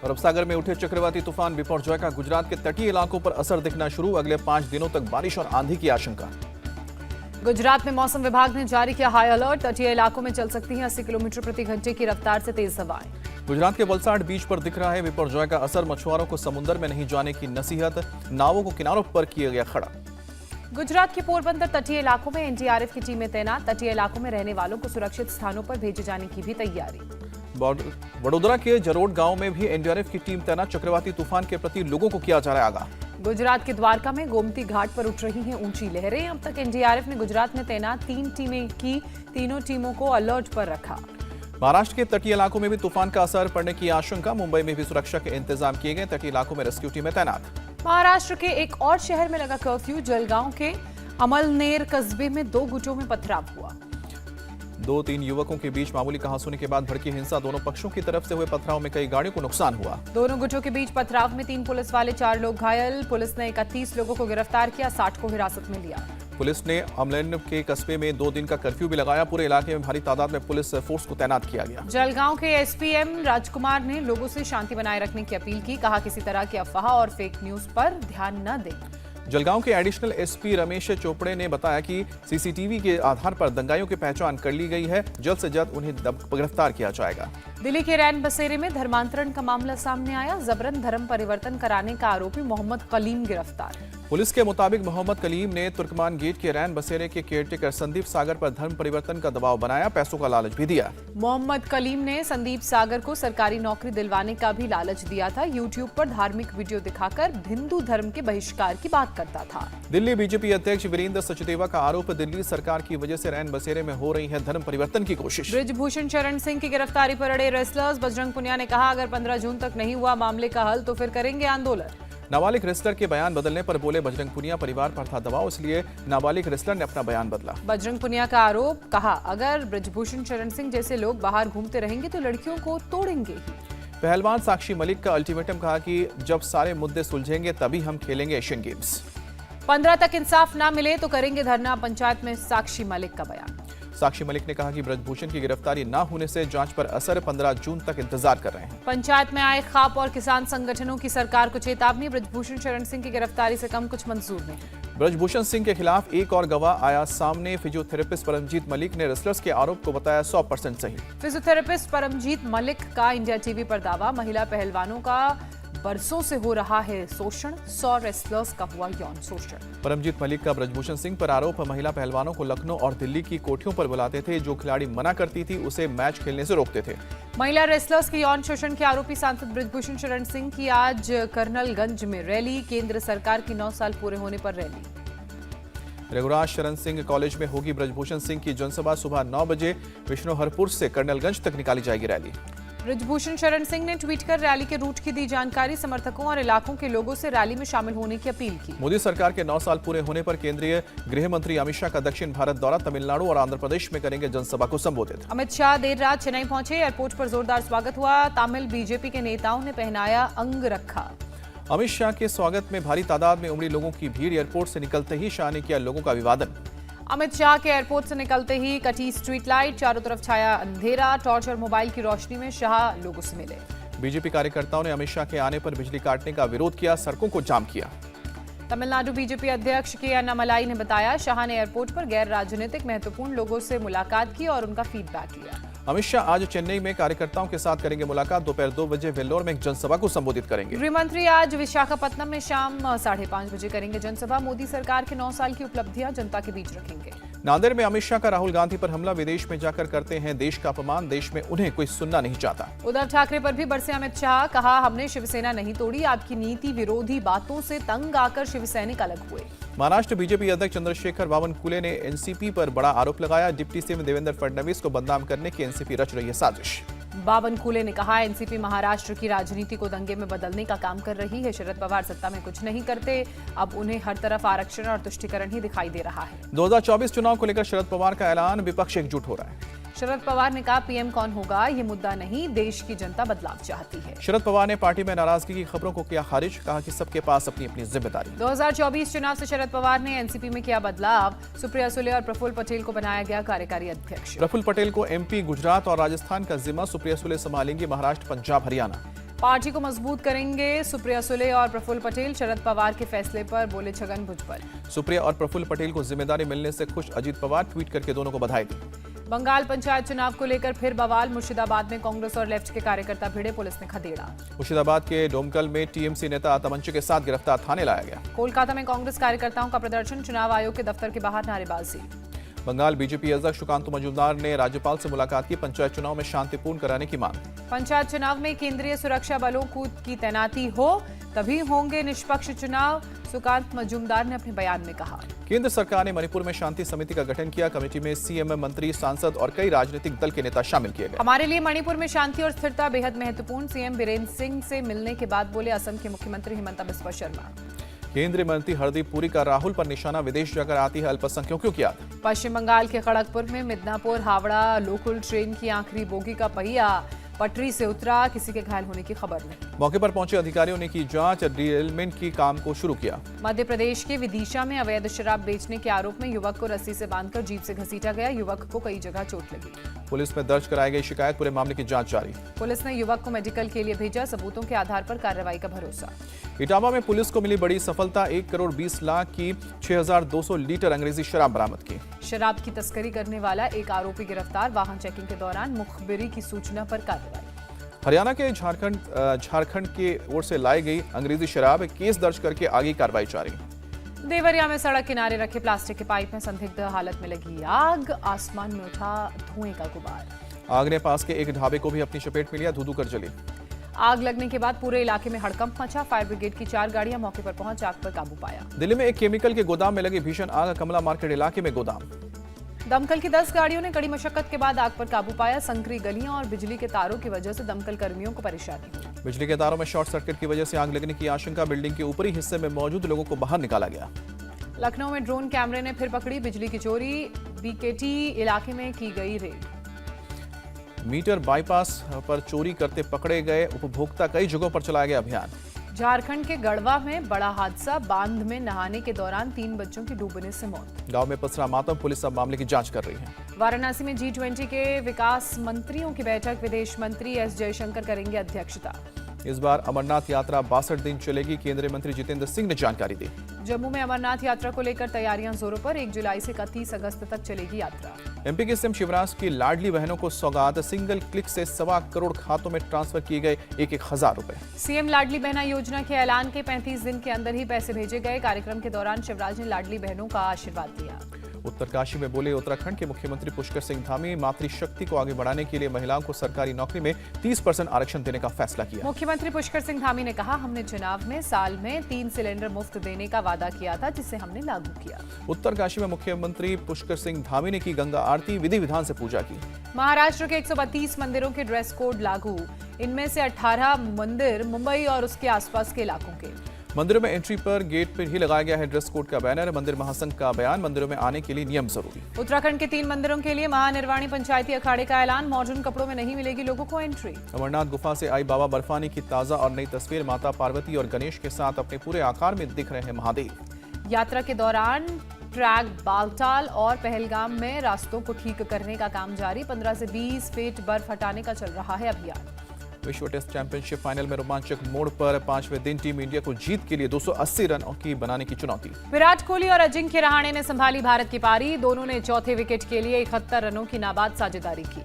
अरब सागर में उठे चक्रवाती तूफान बिपरजॉय का गुजरात के तटीय इलाकों पर असर दिखना शुरू। अगले 5 दिनों तक बारिश और आंधी की आशंका। गुजरात में मौसम विभाग ने जारी किया हाई अलर्ट। तटीय इलाकों में चल सकती हैं 80 किलोमीटर प्रति घंटे की रफ्तार से तेज हवाएं। गुजरात के वलसाड बीच पर दिख रहा है बिपरजॉय का असर। मछुआरों को समुद्र में नहीं जाने की नसीहत। नावों को किनारों पर किया गया खड़ा। गुजरात के पोरबंदर तटीय इलाकों में एनडीआरएफ की टीमें तैनात। तटीय इलाकों में रहने वालों को सुरक्षित स्थानों पर भेजे जाने की भी तैयारी। वडोदरा के जरोड गांव में भी एनडीआरएफ की टीम तैनात। चक्रवाती तूफान के प्रति लोगों को किया जा रहा है आगाह। गुजरात के द्वारका में गोमती घाट पर उठ रही हैं ऊंची लहरें। अब तक एनडीआरएफ ने गुजरात में तैनात 3 टीमें की। तीनों टीमों को अलर्ट पर रखा। महाराष्ट्र के तटीय इलाकों में भी तूफान का असर पड़ने की आशंका। मुंबई में भी सुरक्षा के इंतजाम किए गए। तटीय इलाकों में रेस्क्यू टीमें तैनात। महाराष्ट्र के एक और शहर में लगा कर्फ्यू। जलगांव के अमलनेर कस्बे में 2 गुटों में पथराव हुआ। 2-3 युवकों के बीच मामूली कहासुनी के बाद भड़की हिंसा। दोनों पक्षों की तरफ से हुए पथराव में कई गाड़ियों को नुकसान हुआ। दोनों गुटों के बीच पथराव में 3 पुलिस वाले 4 लोग घायल। पुलिस ने 31 लोगों को गिरफ्तार किया, 60 को हिरासत में लिया। पुलिस ने अमलेन के कस्बे में 2 दिन का कर्फ्यू भी लगाया। पूरे इलाके में भारी तादाद में पुलिस फोर्स को तैनात किया गया। जलगांव के एसपीएम राजकुमार ने लोगों से शांति बनाए रखने की अपील की। कहा किसी तरह की अफवाह और फेक न्यूज पर ध्यान न दें। जलगांव के एडिशनल एसपी रमेश चोपड़े ने बताया कि सीसीटीवी के आधार पर दंगाइयों की पहचान कर ली गई है। जल्द से जल्द उन्हें गिरफ्तार किया जाएगा। दिल्ली के रैन बसेरे में धर्मांतरण का मामला सामने आया। जबरन धर्म परिवर्तन कराने का आरोपी मोहम्मद कलीम गिरफ्तार। पुलिस के मुताबिक मोहम्मद कलीम ने तुर्कमान गेट के रैन बसेरे के केयरटेकर संदीप सागर पर धर्म परिवर्तन का दबाव बनाया। पैसों का लालच भी दिया। मोहम्मद कलीम ने संदीप सागर को सरकारी नौकरी दिलवाने का भी लालच दिया था। यूट्यूब पर धार्मिक वीडियो दिखाकर हिंदू धर्म के बहिष्कार की बात करता था। दिल्ली बीजेपी अध्यक्ष वीरेंद्र सचदेवा का आरोप। दिल्ली सरकार की वजह से रैन बसेरे में हो रही है धर्म परिवर्तन की कोशिश। ब्रिजभूषण शरण सिंह की गिरफ्तारी पर अड़े रेसलर्स। बजरंग पुनिया ने कहा अगर 15 जून तक नहीं हुआ मामले का हल तो फिर करेंगे आंदोलन। नाबालिग रेसलर के बयान बदलने पर बोले बजरंग पुनिया, परिवार पर था दबाव इसलिए नाबालिग रेसलर ने अपना बयान बदला। बजरंग पुनिया का आरोप। कहा अगर ब्रिजभूषण शरण सिंह जैसे लोग बाहर घूमते रहेंगे तो लड़कियों को तोड़ेंगे ही। पहलवान साक्षी मलिक का अल्टीमेटम। कहा कि जब सारे मुद्दे सुलझेंगे तभी हम खेलेंगे एशियन गेम्स। 15 तक इंसाफ ना मिले तो करेंगे धरना। पंचायत में साक्षी मलिक का बयान। साक्षी मलिक ने कहा कि ब्रजभूषण की गिरफ्तारी न होने से जांच पर असर। 15 जून तक इंतजार कर रहे हैं। पंचायत में आए खाप और किसान संगठनों की सरकार को चेतावनी। ब्रिजभूषण शरण सिंह की गिरफ्तारी से कम कुछ मंजूर नहीं। ब्रजभूषण सिंह के खिलाफ एक और गवाह आया सामने। फिजियोथेरेपिस्ट परमजीत मलिक ने रेसलर्स के आरोप को बताया 100% सही। फिजियोथेरेपिस्ट परमजीत मलिक का इंडिया टीवी पर दावा। महिला पहलवानों का बरसों से हो रहा है शोषण। 100 रेसलर्स का हुआ यौन शोषण। परमजीत मलिक का ब्रजभूषण सिंह पर आरोप। महिला पहलवानों को लखनऊ और दिल्ली की कोठियों पर बुलाते थे। जो खिलाड़ी मना करती थी उसे मैच खेलने से रोकते थे। महिला रेसलर्स के यौन शोषण के आरोपी सांसद ब्रिजभूषण शरण सिंह की आज कर्नलगंज में रैली। केंद्र सरकार की 9 साल पूरे होने पर रैली। रघुराज शरण सिंह कॉलेज में होगी ब्रजभूषण सिंह की जनसभा। सुबह 9 बजे विष्णुहरपुर से कर्नलगंज तक निकाली जाएगी रैली। ब्रिजभूषण शरण सिंह ने ट्वीट कर रैली के रूट की दी जानकारी। समर्थकों और इलाकों के लोगों से रैली में शामिल होने की अपील की। मोदी सरकार के 9 साल पूरे होने पर केंद्रीय गृह मंत्री अमित शाह का दक्षिण भारत दौरा। तमिलनाडु और आंध्र प्रदेश में करेंगे जनसभा को संबोधित। अमित शाह देर रात चेन्नई पहुंचे। एयरपोर्ट पर जोरदार स्वागत हुआ। तमिल बीजेपी के नेताओं ने पहनाया अंग रखा। अमित शाह के स्वागत में भारी तादाद में उमड़ी लोगों की भीड़। एयरपोर्ट से निकलते ही शाह ने किया लोगों का अभिवादन। अमित शाह के एयरपोर्ट से निकलते ही कटी स्ट्रीट लाइट। चारों तरफ छाया अंधेरा। टॉर्च और मोबाइल की रोशनी में शाह लोगों से मिले। बीजेपी कार्यकर्ताओं ने अमित शाह के आने पर बिजली काटने का विरोध किया। सड़कों को जाम किया। तमिलनाडु बीजेपी अध्यक्ष के अन्नामलाई ने बताया शाह ने एयरपोर्ट पर गैर राजनीतिक महत्वपूर्ण लोगों से मुलाकात की और उनका फीडबैक लिया। अमित शाह आज चेन्नई में कार्यकर्ताओं के साथ करेंगे मुलाकात। दोपहर 2 बजे वेल्लोर में एक जनसभा को संबोधित करेंगे। गृह मंत्री आज विशाखापत्तनम में शाम 5:30 बजे करेंगे जनसभा। मोदी सरकार के 9 साल की उपलब्धियां जनता के बीच रखेंगे। नांदेड़ में अमित शाह का राहुल गांधी पर हमला। विदेश में जाकर करते हैं देश का अपमान। देश में उन्हें कोई सुनना नहीं चाहता। उद्धव ठाकरे पर भी बरसे अमित शाह। कहा हमने शिवसेना नहीं तोड़ी। आपकी नीति विरोधी बातों से तंग आकर शिवसैनिक अलग हुए। महाराष्ट्र बीजेपी अध्यक्ष चंद्रशेखर बावनकुले ने एनसीपी पर बड़ा आरोप लगाया। डिप्टी सीएम देवेंद्र फडणवीस को बदनाम करने की एनसीपी रच रही है साजिश। बावनकुले ने कहा एनसीपी महाराष्ट्र की राजनीति को दंगे में बदलने का काम कर रही है। शरद पवार सत्ता में कुछ नहीं करते। अब उन्हें हर तरफ आरक्षण और तुष्टीकरण ही दिखाई दे रहा है। 2024 चुनाव को लेकर शरद पवार का ऐलान। विपक्ष एकजुट हो रहा है। शरद पवार ने कहा पीएम कौन होगा ये मुद्दा नहीं, देश की जनता बदलाव चाहती है। शरद पवार ने पार्टी में नाराजगी की खबरों को किया खारिज। कहा कि सबके पास अपनी अपनी जिम्मेदारी। 2024 चुनाव से शरद पवार ने एनसीपी में किया बदलाव। सुप्रिया सुले और प्रफुल्ल पटेल को बनाया गया कार्यकारी अध्यक्ष। प्रफुल्ल पटेल को एमपी, गुजरात और राजस्थान का जिम्मा। सुप्रिया सुले संभालेंगी महाराष्ट्र, पंजाब, हरियाणा। पार्टी को मजबूत करेंगे सुप्रिया सुले और प्रफुल्ल पटेल। शरद पवार के फैसले पर बोले छगन भुजबल। सुप्रिया और प्रफुल्ल पटेल को जिम्मेदारी मिलने से खुश अजीत पवार ट्वीट करके दोनों को बधाई दी। बंगाल पंचायत चुनाव को लेकर फिर बवाल। मुर्शिदाबाद में कांग्रेस और लेफ्ट के कार्यकर्ता भिड़े, पुलिस ने खदेड़ा। मुर्शिदाबाद के डोमकल में टीएमसी नेता तमंचे के साथ गिरफ्तार, थाने लाया गया। कोलकाता में कांग्रेस कार्यकर्ताओं का प्रदर्शन, चुनाव आयोग के दफ्तर के बाहर नारेबाजी। बंगाल बीजेपी अध्यक्ष सुकांतु मजूमदार ने राज्यपाल से मुलाकात की, पंचायत चुनाव में शांतिपूर्ण कराने की मांग। पंचायत चुनाव में केंद्रीय सुरक्षा बलों की तैनाती हो तभी होंगे निष्पक्ष चुनाव, सुकांत मजूमदार ने अपने बयान में कहा। केंद्र सरकार ने मणिपुर में शांति समिति का गठन किया, कमेटी में सीएम, मंत्री, सांसद और कई राजनीतिक दल के नेता शामिल किए गए। हमारे लिए मणिपुर में शांति और स्थिरता बेहद महत्वपूर्ण, सीएम बीरेन्द्र सिंह से मिलने के बाद बोले असम के मुख्यमंत्री हिमंता बिस्वा शर्मा। केंद्रीय मंत्री हरदीप पुरी का राहुल पर निशाना, विदेश जाकर आती है अल्पसंख्यकों की याद। पश्चिम बंगाल के खड़गपुर में मिदनापुर हावड़ा लोकल ट्रेन की आखिरी बोगी का पहिया पटरी से उतरा, किसी के घायल होने की खबर नहीं। मौके पर पहुंचे अधिकारियों ने की जांच, डिरेलमेंट की काम को शुरू किया। मध्य प्रदेश के विदिशा में अवैध शराब बेचने के आरोप में युवक को रस्सी से बांधकर जीप से घसीटा गया, युवक को कई जगह चोट लगी। पुलिस में दर्ज कराई गई शिकायत, पूरे मामले की जांच जारी। पुलिस ने युवक को मेडिकल के लिए भेजा, सबूतों के आधार पर कार्रवाई का भरोसा। इटावा में पुलिस को मिली बड़ी सफलता, 1 करोड़ 20 लाख की 6200 लीटर अंग्रेजी शराब बरामद की। शराब की तस्करी करने वाला एक आरोपी गिरफ्तार, वाहन चेकिंग के दौरान मुखबिरी की सूचना पर कार्रवाई। हरियाणा के झारखंड की ओर से लाई गई अंग्रेजी शराब, केस दर्ज करके आगे कार्रवाई जारी। देवरिया में सड़क किनारे रखे प्लास्टिक के पाइप में संदिग्ध हालत में लगी आग, आसमान में उठा धुएं का गुबार। आग ने पास के एक ढाबे को भी अपनी चपेट में लिया, धू-धू कर जली। आग लगने के बाद पूरे इलाके में हड़कंप मचा, फायर ब्रिगेड की 4 गाड़ियां मौके पर पहुंच आग पर काबू पाया। दिल्ली में एक केमिकल के गोदाम में लगी भीषण आग, कमला मार्केट इलाके में गोदाम। दमकल की 10 गाड़ियों ने कड़ी मशक्कत के बाद आग पर काबू पाया, संकरी गलियां और बिजली के तारों की वजह से दमकल कर्मियों को परेशानी हुई। बिजली के तारों में शॉर्ट सर्किट की वजह से आग लगने की आशंका, बिल्डिंग के ऊपरी हिस्से में मौजूद लोगों को बाहर निकाला गया। लखनऊ में ड्रोन कैमरे ने फिर पकड़ी बिजली की चोरी, बीकेटी इलाके में की गई रेड। मीटर बाईपास पर चोरी करते पकड़े गए उपभोक्ता, कई जगहों पर चलाया गया अभियान। झारखंड के गढ़वा में बड़ा हादसा, बांध में नहाने के दौरान 3 बच्चों की डूबने से मौत। गांव में पसरा मातम, पुलिस अब मामले की जांच कर रही है। वाराणसी में G20 के विकास मंत्रियों की बैठक, विदेश मंत्री एस जयशंकर करेंगे अध्यक्षता। इस बार अमरनाथ यात्रा 62 दिन चलेगी, केंद्रीय मंत्री जितेंद्र सिंह ने जानकारी दी। जम्मू में अमरनाथ यात्रा को लेकर तैयारियां जोरों पर, 1 जुलाई से 31 अगस्त तक चलेगी यात्रा। एमपी के सीएम शिवराज की लाडली बहनों को सौगात, सिंगल क्लिक से 1.25 करोड़ खातों में ट्रांसफर किए गए 1,000 रुपए। सीएम लाडली बहना योजना के ऐलान के 35 दिन के अंदर ही पैसे भेजे गए। कार्यक्रम के दौरान शिवराज ने लाडली बहनों का आशीर्वाद दिया। उत्तरकाशी में बोले उत्तराखंड के मुख्यमंत्री पुष्कर सिंह धामी, मातृशक्ति को आगे बढ़ाने के लिए महिलाओं को सरकारी नौकरी में 30% आरक्षण देने का फैसला किया। मुख्यमंत्री पुष्कर सिंह धामी ने कहा, हमने चुनाव में साल में 3 सिलेंडर मुफ्त देने का वादा किया था, जिसे हमने लागू किया। उत्तरकाशी में मुख्यमंत्री पुष्कर सिंह धामी ने की गंगा आरती, विधि विधान से पूजा की। महाराष्ट्र के 132 मंदिरों के ड्रेस कोड लागू, इनमें से 18 मंदिर मुंबई और उसके आसपास के इलाकों के। मंदिरों में एंट्री पर गेट पर ही लगाया गया है ड्रेस कोड का बैनर, मंदिर महासंघ का बयान, मंदिरों में आने के लिए नियम जरूरी। उत्तराखंड के 3 मंदिरों के लिए महानिर्वाणी पंचायती अखाड़े का ऐलान, मॉडर्न कपड़ों में नहीं मिलेगी लोगों को एंट्री। अमरनाथ गुफा से आई बाबा बर्फानी की ताजा और नई तस्वीर, माता पार्वती और गणेश के साथ अपने पूरे आकार में दिख रहे हैं महादेव। यात्रा के दौरान ट्रैक, बालटाल और पहलगाम में रास्तों को ठीक करने का काम जारी, 15 से 20 फीट बर्फ हटाने का चल रहा है अभियान। विश्व टेस्ट चैंपियनशिप फाइनल में रोमांचक मोड़ पर 5वें दिन टीम इंडिया को जीत के लिए 280 रन की बनाने की चुनौती। विराट कोहली और अजिंक्य रहाणे ने संभाली भारत की पारी, दोनों ने चौथे विकेट के लिए 71 रनों की नाबाद साझेदारी की।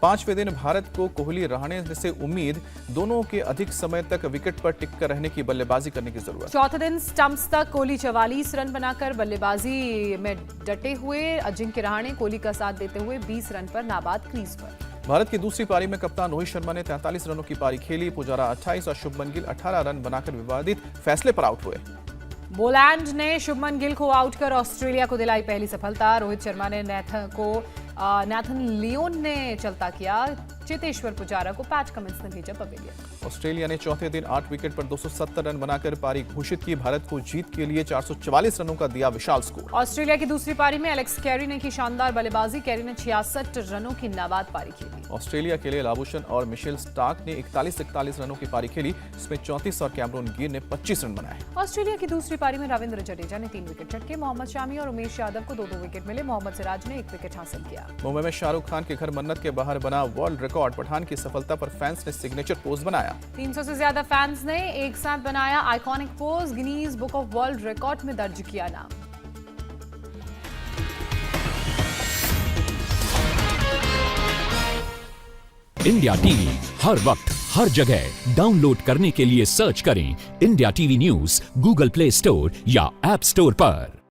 5वें दिन भारत को कोहली रहाणे से उम्मीद, दोनों के अधिक समय तक विकेट पर टिक कर रहने की बल्लेबाजी करने की जरूरत। चौथे दिन स्टंप्स तक कोहली 44 रन बनाकर बल्लेबाजी में डटे हुए, अजिंक्य रहाणे कोहली का साथ देते हुए 20 रन पर नाबाद क्रीज पर। भारत की दूसरी पारी में कप्तान रोहित शर्मा ने 43 रनों की पारी खेली, पुजारा 28 और शुभमन गिल 18 रन बनाकर विवादित फैसले पर आउट हुए। बोलैंड ने शुभमन गिल को आउट कर ऑस्ट्रेलिया को दिलाई पहली सफलता, रोहित शर्मा ने नैथन लियोन ने चलता किया, चेतेश्वर पुजारा को पैट कमिंस ने भेजा पवेलियन। ऑस्ट्रेलिया ने चौथे दिन 8 विकेट पर 270 रन बनाकर पारी घोषित की, भारत को जीत के लिए 444 रनों का दिया विशाल स्कोर। ऑस्ट्रेलिया की दूसरी पारी में एलेक्स कैरी ने की शानदार बल्लेबाजी, कैरी ने 66 रनों की नाबाद पारी खेली। ऑस्ट्रेलिया के लिए लाबुशन और मिशेल स्टार्क ने 41 रनों की पारी खेली, इसमें 34 और कैमरून गिर ने 25 रन बनाए। ऑस्ट्रेलिया की दूसरी पारी में रविंद्र जडेजा ने 3 विकेट झटके, मोहम्मद शामी और उमेश यादव को 2-2 विकेट मिले, मोहम्मद सिराज ने 1 विकेट हासिल किया। मुंबई में शाहरुख खान के घर मन्नत के बाहर बना वर्ल्ड रिकॉर्ड। पठान की सफलता पर फैंस ने सिग्नेचर पोज बनाया। 300 से ज्यादा फैंस ने एक साथ बनाया iconic pose, Guinness book of world record में दर्ज किया नाम। इंडिया टीवी हर वक्त हर जगह डाउनलोड करने के लिए सर्च करें India TV news Google play store या ऐप स्टोर पर।